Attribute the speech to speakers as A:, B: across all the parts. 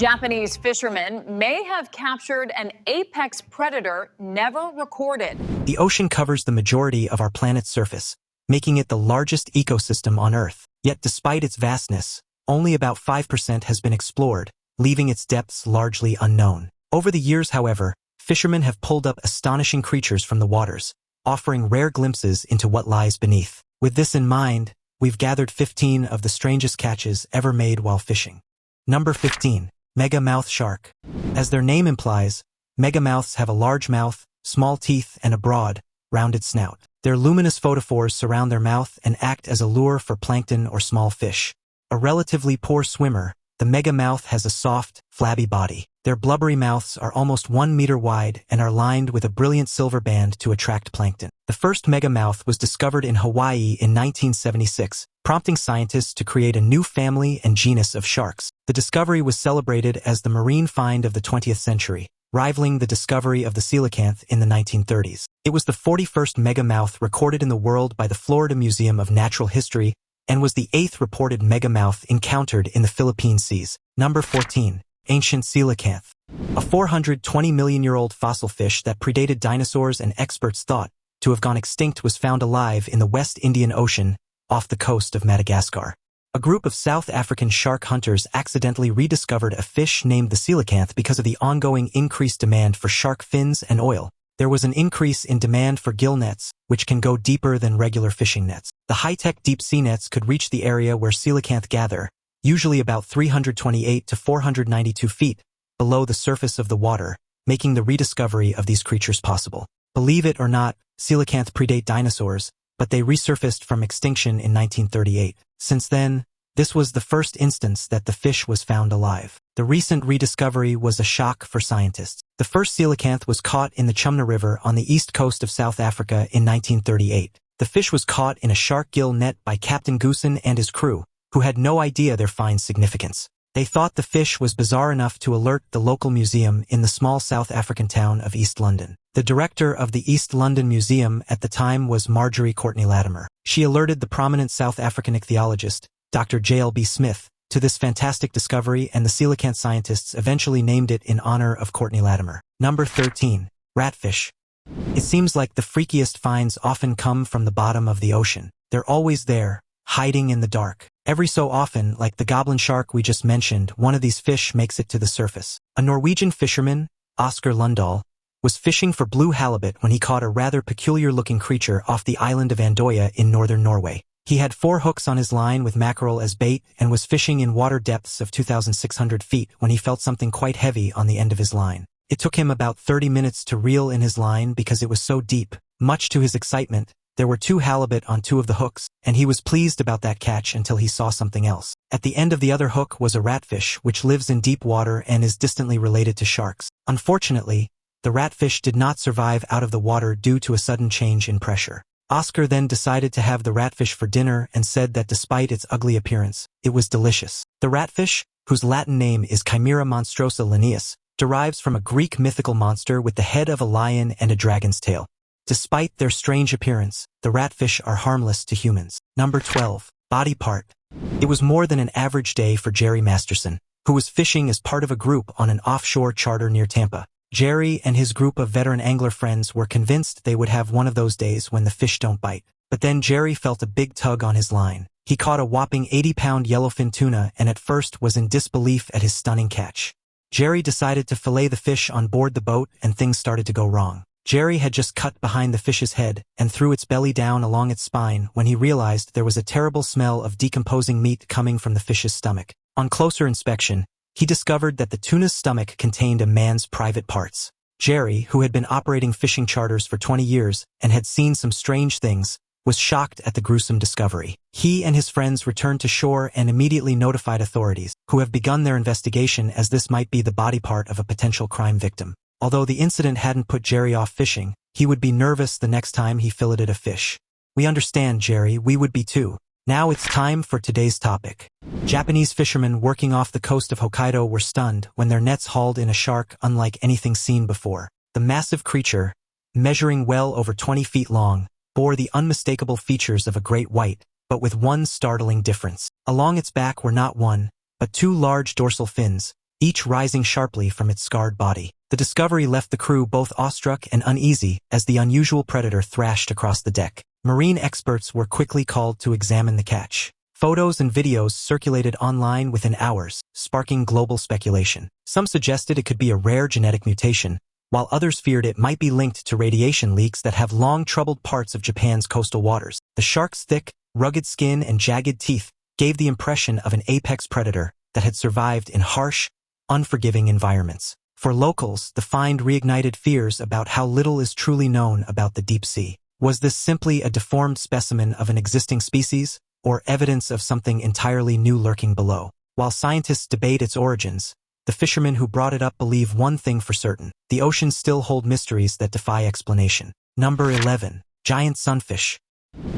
A: Japanese fishermen may have captured an apex predator never recorded.
B: The ocean covers the majority of our planet's surface, making it the largest ecosystem on Earth. Yet despite its vastness, only about 5% has been explored, leaving its depths largely unknown. Over the years, however, fishermen have pulled up astonishing creatures from the waters, offering rare glimpses into what lies beneath. With this in mind, we've gathered 15 of the strangest catches ever made while fishing. Number 15. Mega-mouth shark. As their name implies, megamouths have a large mouth, small teeth, and a broad, rounded snout. Their luminous photophores surround their mouth and act as a lure for plankton or small fish. A relatively poor swimmer, the megamouth has a soft, flabby body. Their blubbery mouths are almost 1 meter wide and are lined with a brilliant silver band to attract plankton. The first megamouth was discovered in Hawaii in 1976, prompting scientists to create a new family and genus of sharks. The discovery was celebrated as the marine find of the 20th century, rivaling the discovery of the coelacanth in the 1930s. It was the 41st megamouth recorded in the world by the Florida Museum of Natural History and was the 8th reported megamouth encountered in the Philippine seas. Number 14. Ancient coelacanth. A 420-million-year-old fossil fish that predated dinosaurs and experts thought to have gone extinct was found alive in the West Indian Ocean off the coast of Madagascar. A group of South African shark hunters accidentally rediscovered a fish named the coelacanth because of the ongoing increased demand for shark fins and oil. There was an increase in demand for gill nets, which can go deeper than regular fishing nets. The high-tech deep-sea nets could reach the area where coelacanth gather, usually about 328 to 492 feet below the surface of the water, making the rediscovery of these creatures possible. Believe it or not, coelacanth predate dinosaurs, but they resurfaced from extinction in 1938. Since then, this was the first instance that the fish was found alive. The recent rediscovery was a shock for scientists. The first coelacanth was caught in the Chumna River on the east coast of South Africa in 1938. The fish was caught in a shark gill net by Captain Goosen and his crew, who had no idea their find's significance. They thought the fish was bizarre enough to alert the local museum in the small South African town of East London. The director of the East London Museum at the time was Marjorie Courtney Latimer. She alerted the prominent South African ichthyologist, Dr. J.L.B. Smith, to this fantastic discovery, and the coelacanth scientists eventually named it in honor of Courtney Latimer. Number 13. Ratfish. It seems like the freakiest finds often come from the bottom of the ocean. They're always there, hiding in the dark. Every so often, like the goblin shark we just mentioned, one of these fish makes it to the surface. A Norwegian fisherman, Oscar Lundahl, was fishing for blue halibut when he caught a rather peculiar-looking creature off the island of Andøya in northern Norway. He had 4 hooks on his line with mackerel as bait and was fishing in water depths of 2,600 feet when he felt something quite heavy on the end of his line. It took him about 30 minutes to reel in his line because it was so deep. Much to his excitement, there were 2 halibut on 2 of the hooks, and he was pleased about that catch until he saw something else. At the end of the other hook was a ratfish, which lives in deep water and is distantly related to sharks. Unfortunately, the ratfish did not survive out of the water due to a sudden change in pressure. Oscar then decided to have the ratfish for dinner and said that despite its ugly appearance, it was delicious. The ratfish, whose Latin name is Chimera monstrosa Linnaeus, derives from a Greek mythical monster with the head of a lion and a dragon's tail. Despite their strange appearance, the ratfish are harmless to humans. Number 12. Body part. It was more than an average day for Jerry Masterson, who was fishing as part of a group on an offshore charter near Tampa. Jerry and his group of veteran angler friends were convinced they would have one of those days when the fish don't bite. But then Jerry felt a big tug on his line. He caught a whopping 80-pound yellowfin tuna and at first was in disbelief at his stunning catch. Jerry decided to fillet the fish on board the boat and things started to go wrong. Jerry had just cut behind the fish's head and threw its belly down along its spine when he realized there was a terrible smell of decomposing meat coming from the fish's stomach. On closer inspection, he discovered that the tuna's stomach contained a man's private parts. Jerry, who had been operating fishing charters for 20 years and had seen some strange things, was shocked at the gruesome discovery. He and his friends returned to shore and immediately notified authorities, who have begun their investigation as this might be the body part of a potential crime victim. Although the incident hadn't put Jerry off fishing, he would be nervous the next time he filleted a fish. We understand, Jerry, we would be too. Now it's time for today's topic. Japanese fishermen working off the coast of Hokkaido were stunned when their nets hauled in a shark unlike anything seen before. The massive creature, measuring well over 20 feet long, bore the unmistakable features of a great white, but with one startling difference. Along its back were not 1, but 2 large dorsal fins, each rising sharply from its scarred body. The discovery left the crew both awestruck and uneasy as the unusual predator thrashed across the deck. Marine experts were quickly called to examine the catch. Photos and videos circulated online within hours, sparking global speculation. Some suggested it could be a rare genetic mutation, while others feared it might be linked to radiation leaks that have long troubled parts of Japan's coastal waters. The shark's thick, rugged skin and jagged teeth gave the impression of an apex predator that had survived in harsh, unforgiving environments. For locals, the find reignited fears about how little is truly known about the deep sea. Was this simply a deformed specimen of an existing species, or evidence of something entirely new lurking below? While scientists debate its origins, the fishermen who brought it up believe one thing for certain: the oceans still hold mysteries that defy explanation. Number 11. Giant sunfish.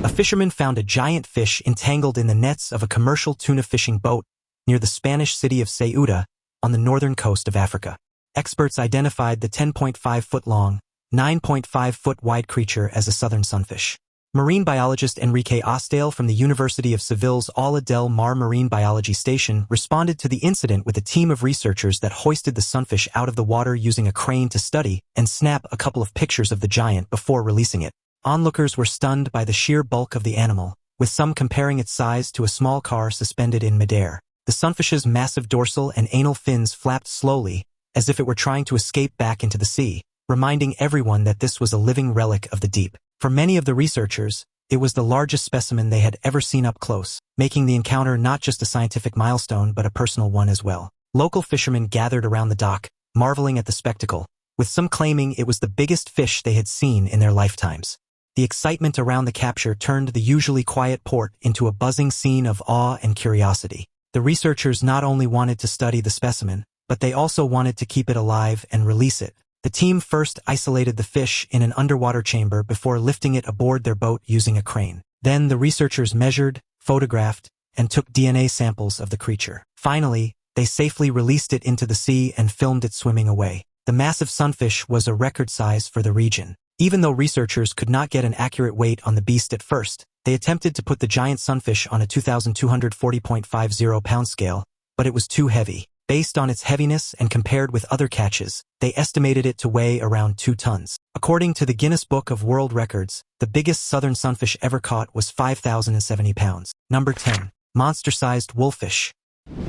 B: A fisherman found a giant fish entangled in the nets of a commercial tuna fishing boat near the Spanish city of Ceuta on the northern coast of Africa. Experts identified the 10.5-foot-long, 9.5-foot-wide creature as a southern sunfish. Marine biologist Enrique Ostale from the University of Seville's Ala del Mar Marine Biology Station responded to the incident with a team of researchers that hoisted the sunfish out of the water using a crane to study and snap a couple of pictures of the giant before releasing it. Onlookers were stunned by the sheer bulk of the animal, with some comparing its size to a small car suspended in midair. The sunfish's massive dorsal and anal fins flapped slowly, as if it were trying to escape back into the sea, reminding everyone that this was a living relic of the deep. For many of the researchers, it was the largest specimen they had ever seen up close, making the encounter not just a scientific milestone but a personal one as well. Local fishermen gathered around the dock, marveling at the spectacle, with some claiming it was the biggest fish they had seen in their lifetimes. The excitement around the capture turned the usually quiet port into a buzzing scene of awe and curiosity. The researchers not only wanted to study the specimen, but they also wanted to keep it alive and release it. The team first isolated the fish in an underwater chamber before lifting it aboard their boat using a crane. Then the researchers measured, photographed, and took DNA samples of the creature. Finally, they safely released it into the sea and filmed it swimming away. The massive sunfish was a record size for the region. Even though researchers could not get an accurate weight on the beast at first, they attempted to put the giant sunfish on a 2,240.50 pound scale, but it was too heavy. Based on its heaviness and compared with other catches, they estimated it to weigh around 2 tons. According to the Guinness Book of World Records, the biggest southern sunfish ever caught was 5,070 pounds. Number 10. Monster-sized wolfish.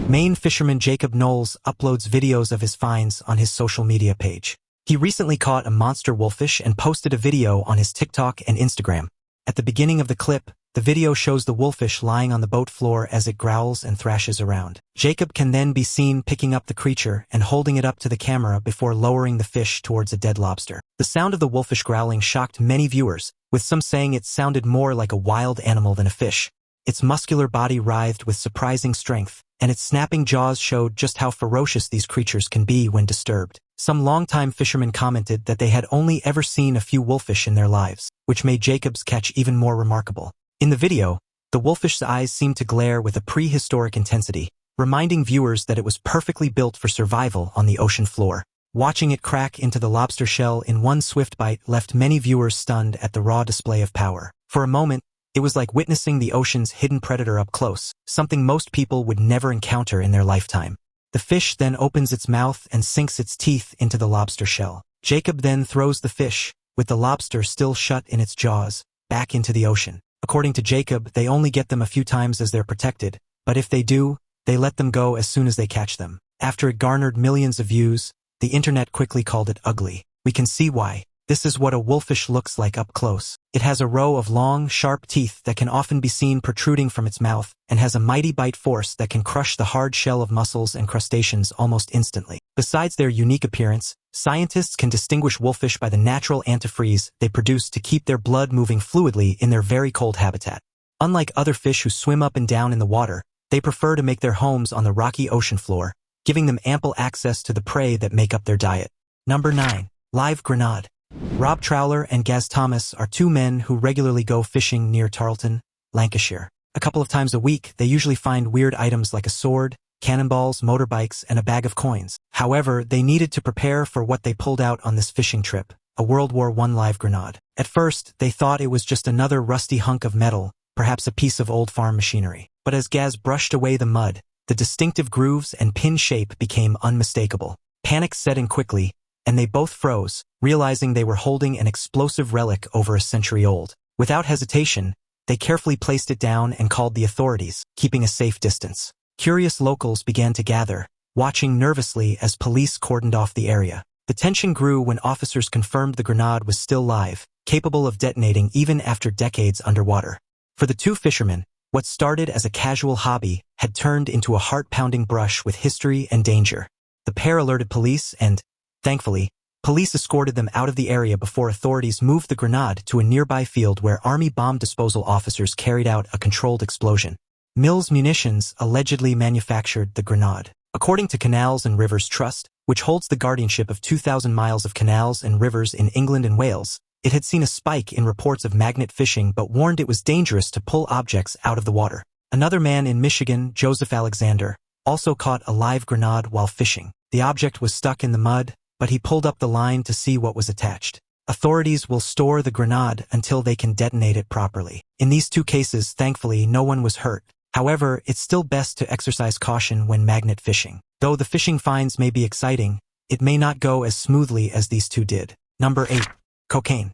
B: Maine fisherman Jacob Knowles uploads videos of his finds on his social media page. He recently caught a monster wolfish and posted a video on his TikTok and Instagram. At the beginning of the clip, the video shows the wolfish lying on the boat floor as it growls and thrashes around. Jacob can then be seen picking up the creature and holding it up to the camera before lowering the fish towards a dead lobster. The sound of the wolfish growling shocked many viewers, with some saying it sounded more like a wild animal than a fish. Its muscular body writhed with surprising strength, and its snapping jaws showed just how ferocious these creatures can be when disturbed. Some longtime fishermen commented that they had only ever seen a few wolfish in their lives, which made Jacob's catch even more remarkable. In the video, the wolfish's eyes seemed to glare with a prehistoric intensity, reminding viewers that it was perfectly built for survival on the ocean floor. Watching it crack into the lobster shell in one swift bite left many viewers stunned at the raw display of power. For a moment, it was like witnessing the ocean's hidden predator up close, something most people would never encounter in their lifetime. The fish then opens its mouth and sinks its teeth into the lobster shell. Jacob then throws the fish, with the lobster still shut in its jaws, back into the ocean. According to Jacob, they only get them a few times as they're protected, but if they do, they let them go as soon as they catch them. After it garnered millions of views, the internet quickly called it ugly. We can see why. This is what a wolfish looks like up close. It has a row of long, sharp teeth that can often be seen protruding from its mouth, and has a mighty bite force that can crush the hard shell of mussels and crustaceans almost instantly. Besides their unique appearance, scientists can distinguish wolfish by the natural antifreeze they produce to keep their blood moving fluidly in their very cold habitat. Unlike other fish who swim up and down in the water, they prefer to make their homes on the rocky ocean floor, giving them ample access to the prey that make up their diet. Number 9. Live grenade. Rob Trowler and Gaz Thomas are two men who regularly go fishing near Tarleton, Lancashire. A couple of times a week, they usually find weird items like a sword, cannonballs, motorbikes, and a bag of coins. However, they needed to prepare for what they pulled out on this fishing trip, a World War I live grenade. At first, they thought it was just another rusty hunk of metal, perhaps a piece of old farm machinery. But as Gaz brushed away the mud, The distinctive grooves and pin shape became unmistakable. Panic set in quickly, and they both froze, realizing they were holding an explosive relic over a century old. Without hesitation, they carefully placed it down and called the authorities, keeping a safe distance. Curious locals began to gather, watching nervously as police cordoned off the area. The tension grew when officers confirmed the grenade was still live, capable of detonating even after decades underwater. For the two fishermen, what started as a casual hobby had turned into a heart-pounding brush with history and danger. The pair alerted police and, thankfully, police escorted them out of the area before authorities moved the grenade to a nearby field where Army bomb disposal officers carried out a controlled explosion. Mills Munitions allegedly manufactured the grenade. According to Canals and Rivers Trust, which holds the guardianship of 2,000 miles of canals and rivers in England and Wales, it had seen a spike in reports of magnet fishing but warned it was dangerous to pull objects out of the water. Another man in Michigan, Joseph Alexander, also caught a live grenade while fishing. The object was stuck in the mud, but he pulled up the line to see what was attached. Authorities will store the grenade until they can detonate it properly. In these two cases, thankfully, no one was hurt. However, it's still best to exercise caution when magnet fishing. Though the fishing finds may be exciting, it may not go as smoothly as these two did. Number 8. Cocaine.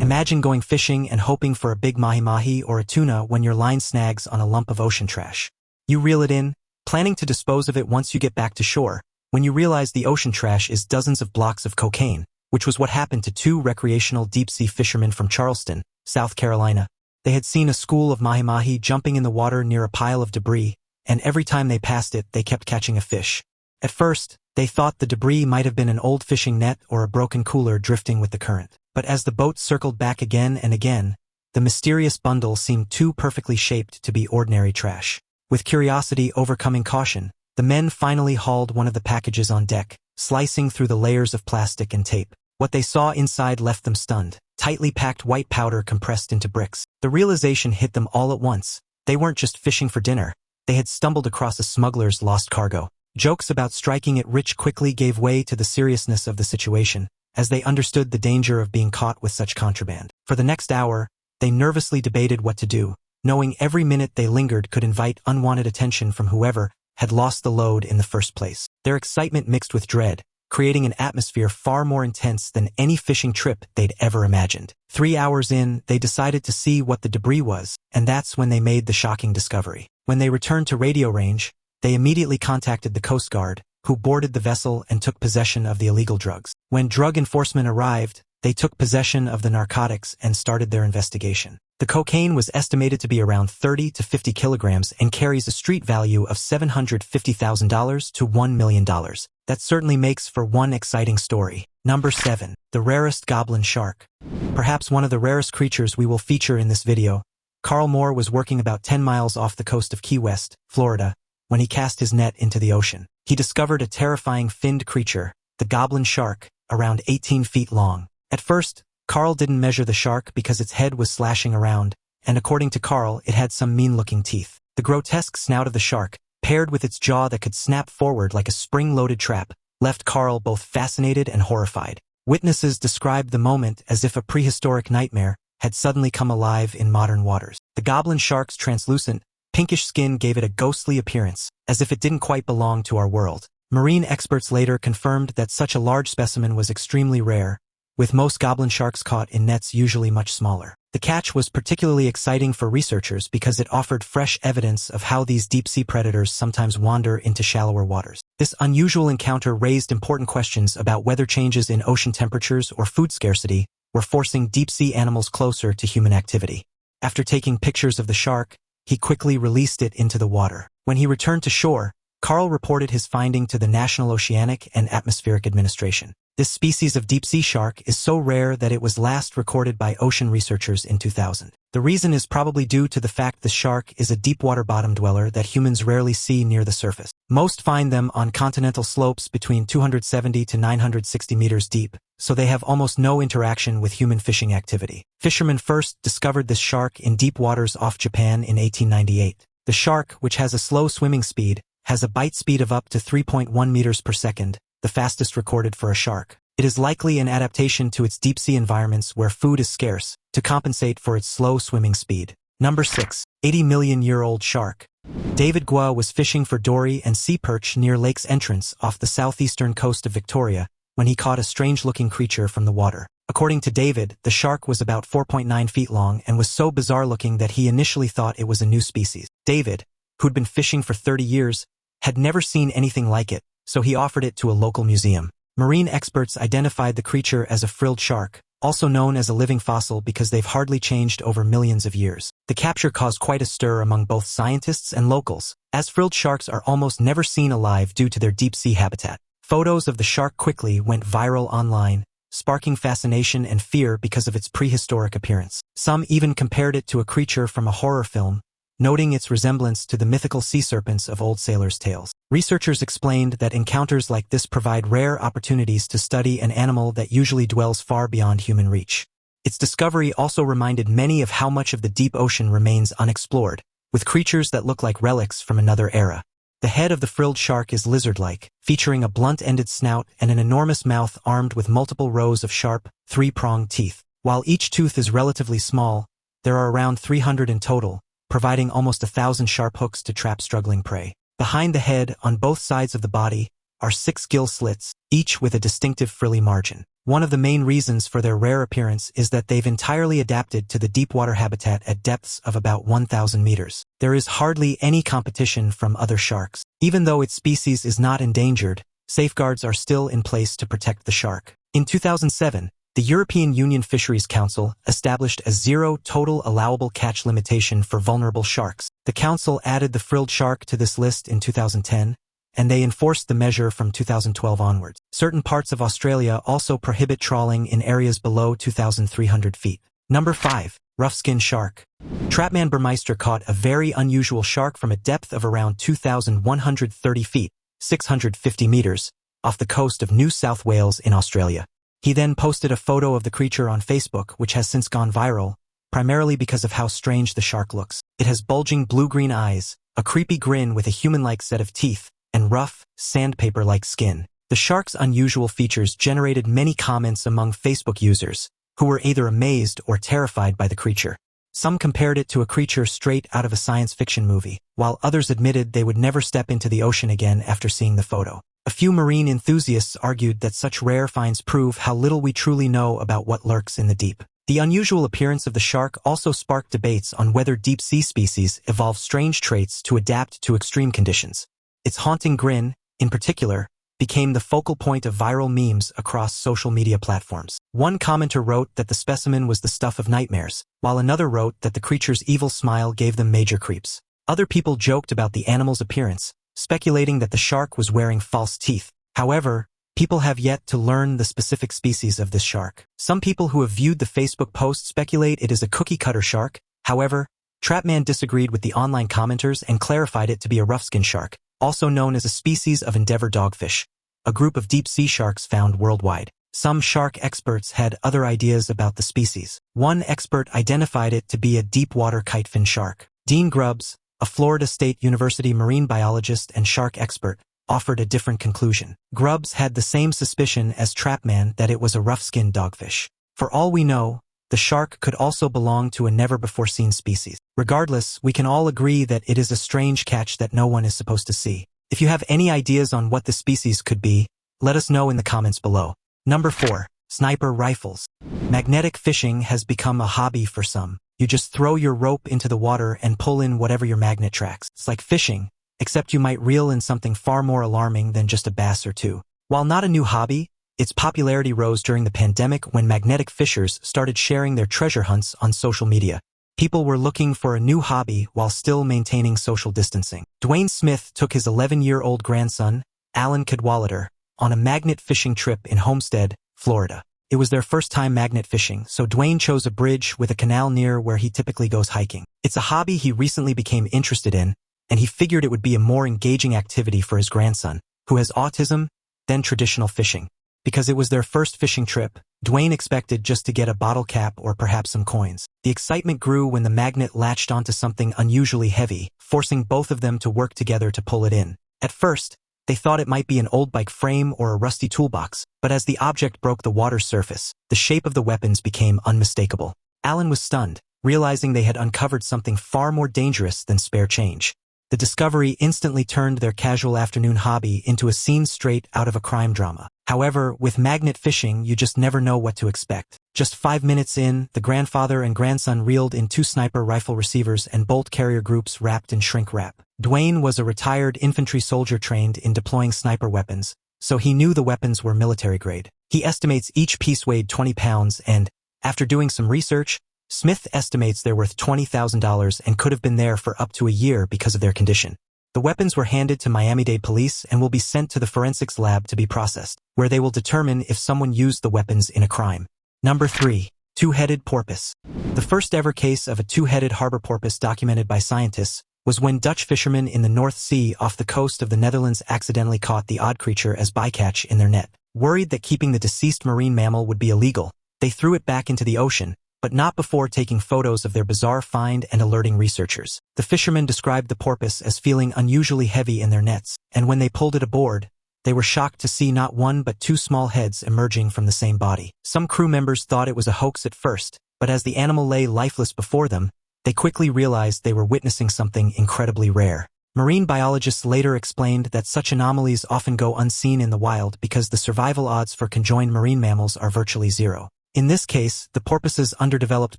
B: Imagine going fishing and hoping for a big mahi-mahi or a tuna when your line snags on a lump of ocean trash. You reel it in, planning to dispose of it once you get back to shore, when you realize the ocean trash is dozens of blocks of cocaine, which was what happened to two recreational deep-sea fishermen from Charleston, South Carolina. They had seen a school of mahi-mahi jumping in the water near a pile of debris, and every time they passed it, they kept catching a fish. At first, they thought the debris might have been an old fishing net or a broken cooler drifting with the current. But as the boat circled back again and again, the mysterious bundle seemed too perfectly shaped to be ordinary trash. With curiosity overcoming caution, the men finally hauled one of the packages on deck, slicing through the layers of plastic and tape. What they saw inside left them stunned. Tightly packed white powder compressed into bricks. The realization hit them all at once. They weren't just fishing for dinner. They had stumbled across a smuggler's lost cargo. Jokes about striking it rich quickly gave way to the seriousness of the situation, as they understood the danger of being caught with such contraband. For the next hour, they nervously debated what to do, knowing every minute they lingered could invite unwanted attention from whoever had lost the load in the first place. Their excitement mixed with dread, creating an atmosphere far more intense than any fishing trip they'd ever imagined. 3 hours in, they decided to see what the debris was, and that's when they made the shocking discovery. When they returned to radio range, they immediately contacted the Coast Guard, who boarded the vessel and took possession of the illegal drugs. When drug enforcement arrived, they took possession of the narcotics and started their investigation. The cocaine was estimated to be around 30 to 50 kilograms and carries a street value of $750,000 to $1 million. That certainly makes for one exciting story. Number 7. The rarest goblin shark. Perhaps one of the rarest creatures we will feature in this video. Carl Moore was working about 10 miles off the coast of Key West, Florida, when he cast his net into the ocean. He discovered a terrifying finned creature, the goblin shark, around 18 feet long. At first, Carl didn't measure the shark because its head was slashing around, and according to Carl, it had some mean-looking teeth. The grotesque snout of the shark, paired with its jaw that could snap forward like a spring-loaded trap, left Carl both fascinated and horrified. Witnesses described the moment as if a prehistoric nightmare had suddenly come alive in modern waters. The goblin shark's translucent, pinkish skin gave it a ghostly appearance, as if it didn't quite belong to our world. Marine experts later confirmed that such a large specimen was extremely rare, with most goblin sharks caught in nets usually much smaller. The catch was particularly exciting for researchers because it offered fresh evidence of how these deep-sea predators sometimes wander into shallower waters. This unusual encounter raised important questions about whether changes in ocean temperatures or food scarcity were forcing deep-sea animals closer to human activity. After taking pictures of the shark, he quickly released it into the water. When he returned to shore, Carl reported his finding to the National Oceanic and Atmospheric Administration. This species of deep-sea shark is so rare that it was last recorded by ocean researchers in 2000. The reason is probably due to the fact the shark is a deep-water bottom dweller that humans rarely see near the surface. Most find them on continental slopes between 270 to 960 meters deep, so they have almost no interaction with human fishing activity. Fishermen first discovered this shark in deep waters off Japan in 1898. The shark, which has a slow swimming speed, has a bite speed of up to 3.1 meters per second, the fastest recorded for a shark. It is likely an adaptation to its deep-sea environments where food is scarce, to compensate for its slow swimming speed. Number 6. 80-million-year-old shark. David Gua was fishing for dory and sea perch near Lake's entrance off the southeastern coast of Victoria when he caught a strange-looking creature from the water. According to David, the shark was about 4.9 feet long and was so bizarre-looking that he initially thought it was a new species. David, who'd been fishing for 30 years, had never seen anything like it, so he offered it to a local museum. Marine experts identified the creature as a frilled shark, also known as a living fossil because they've hardly changed over millions of years. The capture caused quite a stir among both scientists and locals, as frilled sharks are almost never seen alive due to their deep-sea habitat. Photos of the shark quickly went viral online, sparking fascination and fear because of its prehistoric appearance. Some even compared it to a creature from a horror film, noting its resemblance to the mythical sea serpents of old sailors' tales. Researchers explained that encounters like this provide rare opportunities to study an animal that usually dwells far beyond human reach. Its discovery also reminded many of how much of the deep ocean remains unexplored, with creatures that look like relics from another era. The head of the frilled shark is lizard-like, featuring a blunt-ended snout and an enormous mouth armed with multiple rows of sharp, three-pronged teeth. While each tooth is relatively small, there are around 300 in total, providing almost 1,000 sharp hooks to trap struggling prey. Behind the head, on both sides of the body, are 6 gill slits, each with a distinctive frilly margin. One of the main reasons for their rare appearance is that they've entirely adapted to the deep-water habitat at depths of about 1,000 meters. There is hardly any competition from other sharks. Even though its species is not endangered, safeguards are still in place to protect the shark. In 2007, the European Union Fisheries Council established a zero total allowable catch limitation for vulnerable sharks. The council added the frilled shark to this list in 2010, and they enforced the measure from 2012 onwards. Certain parts of Australia also prohibit trawling in areas below 2,300 feet. Number 5. Rough-skin shark. Trapman Burmeister caught a very unusual shark from a depth of around 2,130 feet, 650 meters, off the coast of New South Wales in Australia. He then posted a photo of the creature on Facebook, which has since gone viral, primarily because of how strange the shark looks. It has bulging blue-green eyes, a creepy grin with a human-like set of teeth, and rough, sandpaper-like skin. The shark's unusual features generated many comments among Facebook users, who were either amazed or terrified by the creature. Some compared it to a creature straight out of a science fiction movie, while others admitted they would never step into the ocean again after seeing the photo. A few marine enthusiasts argued that such rare finds prove how little we truly know about what lurks in the deep. The unusual appearance of the shark also sparked debates on whether deep-sea species evolve strange traits to adapt to extreme conditions. Its haunting grin, in particular, became the focal point of viral memes across social media platforms. One commenter wrote that the specimen was the stuff of nightmares, while another wrote that the creature's evil smile gave them major creeps. Other people joked about the animal's appearance, speculating that the shark was wearing false teeth. However, people have yet to learn the specific species of this shark. Some people who have viewed the Facebook post speculate it is a cookie-cutter shark. However, Trapman disagreed with the online commenters and clarified it to be a rough-skin shark, also known as a species of endeavor dogfish, a group of deep-sea sharks found worldwide. Some shark experts had other ideas about the species. One expert identified it to be a deep-water kitefin shark. Dean Grubbs, a Florida State University marine biologist and shark expert, offered a different conclusion. Grubbs had the same suspicion as Trapman that it was a rough-skinned dogfish. For all we know, the shark could also belong to a never-before-seen species. Regardless, we can all agree that it is a strange catch that no one is supposed to see. If you have any ideas on what the species could be, let us know in the comments below. Number 4. Sniper rifles. Magnetic fishing has become a hobby for some. You just throw your rope into the water and pull in whatever your magnet tracks. It's like fishing, except you might reel in something far more alarming than just a bass or two. While not a new hobby, its popularity rose during the pandemic when magnetic fishers started sharing their treasure hunts on social media. People were looking for a new hobby while still maintaining social distancing. Dwayne Smith took his 11-year-old grandson, Alan Cadwallader, on a magnet fishing trip in Homestead, Florida. It was their first time magnet fishing, so Dwayne chose a bridge with a canal near where he typically goes hiking. It's a hobby he recently became interested in, and he figured it would be a more engaging activity for his grandson, who has autism, than traditional fishing. Because it was their first fishing trip, Dwayne expected just to get a bottle cap or perhaps some coins. The excitement grew when the magnet latched onto something unusually heavy, forcing both of them to work together to pull it in. At first, they thought it might be an old bike frame or a rusty toolbox, but as the object broke the water's surface, the shape of the weapons became unmistakable. Alan was stunned, realizing they had uncovered something far more dangerous than spare change. The discovery instantly turned their casual afternoon hobby into a scene straight out of a crime drama. However, with magnet fishing, you just never know what to expect. Just 5 minutes in, the grandfather and grandson reeled in 2 sniper rifle receivers and bolt carrier groups wrapped in shrink wrap. Dwayne was a retired infantry soldier trained in deploying sniper weapons, so he knew the weapons were military grade. He estimates each piece weighed 20 pounds and, after doing some research, Smith estimates they're worth $20,000 and could have been there for up to a year because of their condition. The weapons were handed to Miami-Dade police and will be sent to the forensics lab to be processed, where they will determine if someone used the weapons in a crime. Number 3. Two-headed porpoise. The first ever case of a two-headed harbor porpoise documented by scientists was when Dutch fishermen in the North Sea off the coast of the Netherlands accidentally caught the odd creature as bycatch in their net. Worried that keeping the deceased marine mammal would be illegal, they threw it back into the ocean, but not before taking photos of their bizarre find and alerting researchers. The fishermen described the porpoise as feeling unusually heavy in their nets, and when they pulled it aboard, they were shocked to see not 1 but 2 small heads emerging from the same body. Some crew members thought it was a hoax at first, but as the animal lay lifeless before them, they quickly realized they were witnessing something incredibly rare. Marine biologists later explained that such anomalies often go unseen in the wild because the survival odds for conjoined marine mammals are virtually zero. In this case, the porpoise's underdeveloped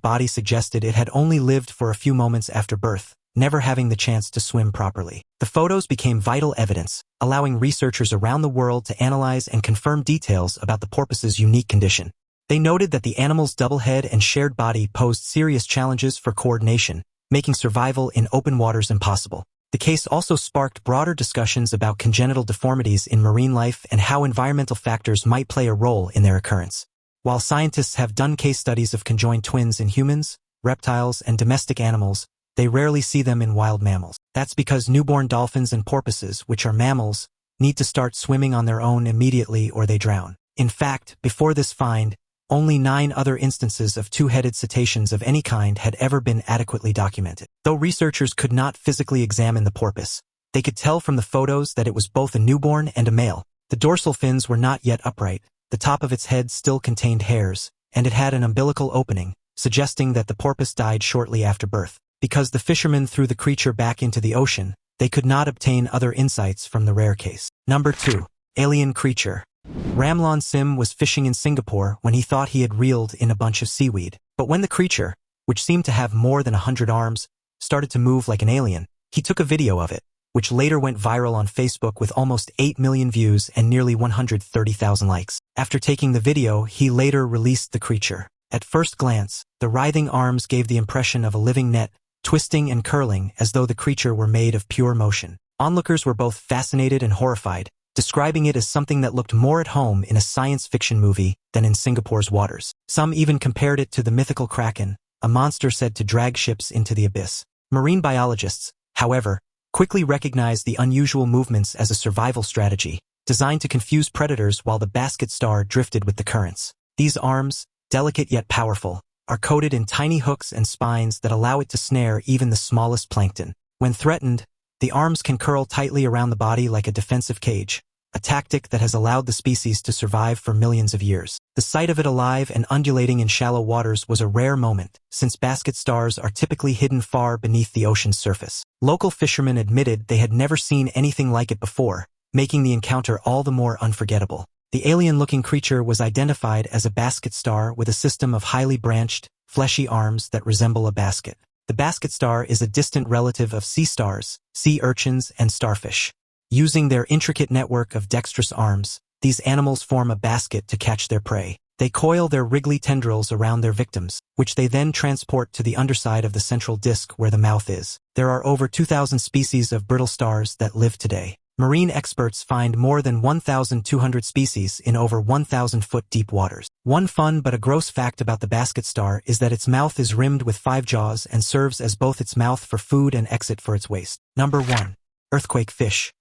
B: body suggested it had only lived for a few moments after birth, never having the chance to swim properly. The photos became vital evidence, allowing researchers around the world to analyze and confirm details about the porpoise's unique condition. They noted that the animal's double head and shared body posed serious challenges for coordination, making survival in open waters impossible. The case also sparked broader discussions about congenital deformities in marine life and how environmental factors might play a role in their occurrence. While scientists have done case studies of conjoined twins in humans, reptiles, and domestic animals, they rarely see them in wild mammals. That's because newborn dolphins and porpoises, which are mammals, need to start swimming on their own immediately or they drown. In fact, before this find, only 9 other instances of two-headed cetaceans of any kind had ever been adequately documented. Though researchers could not physically examine the porpoise, they could tell from the photos that it was both a newborn and a male. The dorsal fins were not yet upright. The top of its head still contained hairs, and it had an umbilical opening, suggesting that the porpoise died shortly after birth. Because the fishermen threw the creature back into the ocean, they could not obtain other insights from the rare case. Number 2. Alien creature. Ramlon Sim was fishing in Singapore when he thought he had reeled in a bunch of seaweed. But when the creature, which seemed to have more than 100 arms, started to move like an alien, he took a video of it, which later went viral on Facebook with almost 8 million views and nearly 130,000 likes. After taking the video, he later released the creature. At first glance, the writhing arms gave the impression of a living net, twisting and curling as though the creature were made of pure motion. Onlookers were both fascinated and horrified, describing it as something that looked more at home in a science fiction movie than in Singapore's waters. Some even compared it to the mythical kraken, a monster said to drag ships into the abyss. Marine biologists, however, quickly recognized the unusual movements as a survival strategy, designed to confuse predators while the basket star drifted with the currents. These arms, delicate yet powerful, are coated in tiny hooks and spines that allow it to snare even the smallest plankton. When threatened, the arms can curl tightly around the body like a defensive cage, a tactic that has allowed the species to survive for millions of years. The sight of it alive and undulating in shallow waters was a rare moment, since basket stars are typically hidden far beneath the ocean's surface. Local fishermen admitted they had never seen anything like it before, making the encounter all the more unforgettable. The alien-looking creature was identified as a basket star with a system of highly branched, fleshy arms that resemble a basket. The basket star is a distant relative of sea stars, sea urchins, and starfish. Using their intricate network of dexterous arms, these animals form a basket to catch their prey. They coil their wriggly tendrils around their victims, which they then transport to the underside of the central disc where the mouth is. There are over 2,000 species of brittle stars that live today. Marine experts find more than 1,200 species in over 1,000-foot deep waters. One fun but a gross fact about the basket star is that its mouth is rimmed with 5 jaws and serves as both its mouth for food and exit for its waste. Number 1. Earthquake fish.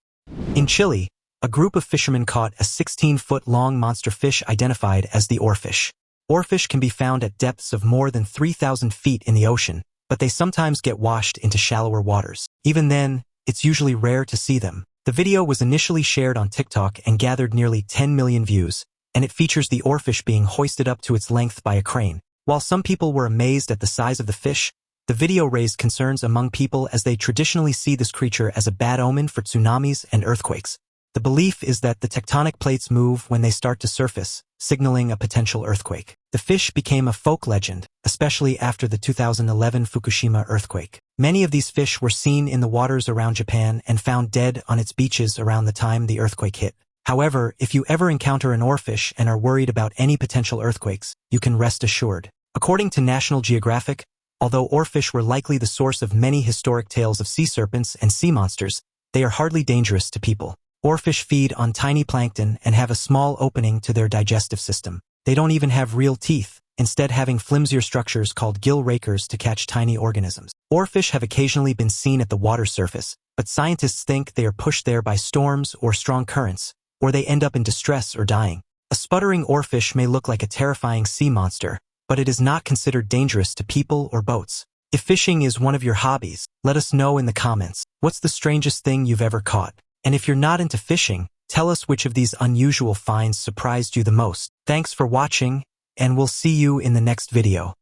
B: In Chile, a group of fishermen caught a 16-foot-long monster fish identified as the oarfish. Oarfish can be found at depths of more than 3,000 feet in the ocean, but they sometimes get washed into shallower waters. Even then, it's usually rare to see them. The video was initially shared on TikTok and gathered nearly 10 million views, and it features the oarfish being hoisted up to its length by a crane. While some people were amazed at the size of the fish, The video raised concerns among people as they traditionally see this creature as a bad omen for tsunamis and earthquakes. The belief is that the tectonic plates move when they start to surface, signaling a potential earthquake. The fish became a folk legend, especially after the 2011 Fukushima earthquake. Many of these fish were seen in the waters around Japan and found dead on its beaches around the time the earthquake hit. However, if you ever encounter an oarfish and are worried about any potential earthquakes, you can rest assured. According to National Geographic, although oarfish were likely the source of many historic tales of sea serpents and sea monsters, they are hardly dangerous to people. Oarfish feed on tiny plankton and have a small opening to their digestive system. They don't even have real teeth, instead having flimsier structures called gill rakers to catch tiny organisms. Oarfish have occasionally been seen at the water surface, but scientists think they are pushed there by storms or strong currents, or they end up in distress or dying. A sputtering oarfish may look like a terrifying sea monster, but it is not considered dangerous to people or boats. If fishing is one of your hobbies, let us know in the comments. What's the strangest thing you've ever caught? And if you're not into fishing, tell us which of these unusual finds surprised you the most. Thanks for watching, and we'll see you in the next video.